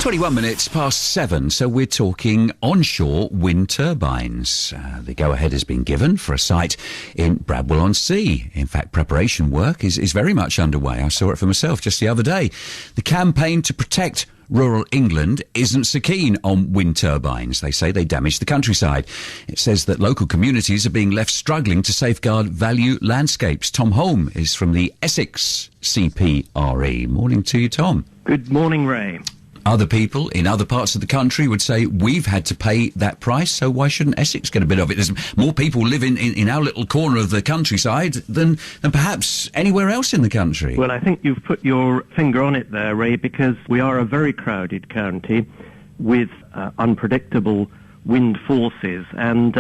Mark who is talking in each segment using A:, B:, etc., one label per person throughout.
A: 21 minutes past 7, so we're talking onshore wind turbines. The go-ahead has been given for a site in Bradwell-on-Sea. In fact, preparation work is very much underway. I saw it for myself just the other day. The campaign to protect rural England isn't so keen on wind turbines. They say they damage the countryside. It says that local communities are being left struggling to safeguard value landscapes. Tom Holm is from the Essex CPRE. Morning to you, Tom.
B: Good morning, Ray.
A: Other people in other parts of the country would say we've had to pay that price, so why shouldn't Essex get a bit of it? There's more people live in our little corner of the countryside than perhaps anywhere else in the country.
B: Well, I think you've put your finger on it there, Ray, because we are a very crowded county with unpredictable wind forces. And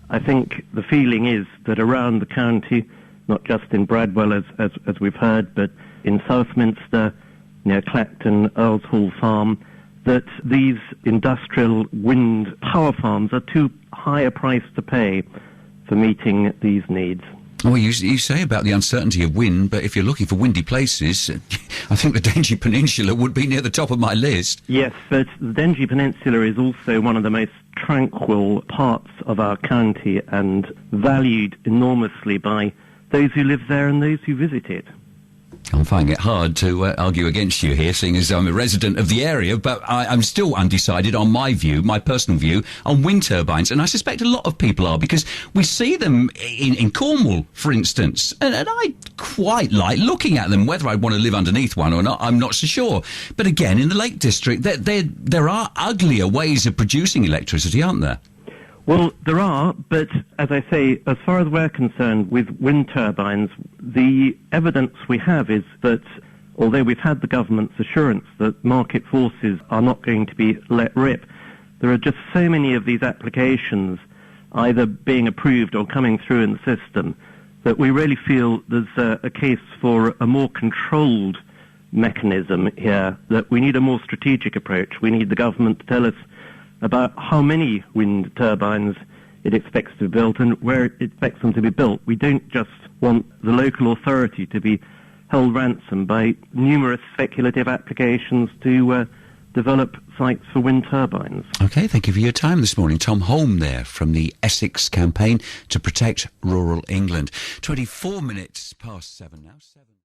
B: I think the feeling is that around the county, not just in Bradwell, as we've heard, but in Southminster, near Clacton, Earls Hall Farm, that these industrial wind power farms are too high a price to pay for meeting these needs.
A: Well, you say about the uncertainty of wind, but if you're looking for windy places, I think the Dengie Peninsula would be near the top of my list.
B: Yes, but the Dengie Peninsula is also one of the most tranquil parts of our county and valued enormously by those who live there and those who visit it.
A: I'm finding it hard to argue against you here, seeing as I'm a resident of the area, but I'm still undecided on my personal view, on wind turbines, and I suspect a lot of people are, because we see them in Cornwall, for instance, and I quite like looking at them. Whether I'd want to live underneath one or not, I'm not so sure. But again, in the Lake District, there are uglier ways of producing electricity, aren't there?
B: Well, there are, but as I say, as far as we're concerned with wind turbines, the evidence we have is that although we've had the government's assurance that market forces are not going to be let rip, there are just so many of these applications either being approved or coming through in the system that we really feel there's a case for a more controlled mechanism here, that we need a more strategic approach. We need the government to tell us about how many wind turbines it expects to be built and where it expects them to be built. We don't just want the local authority to be held ransom by numerous speculative applications to develop sites for wind turbines.
A: OK, thank you for your time this morning. Tom Holm there from the Essex campaign to protect rural England. 24 minutes past 7 now.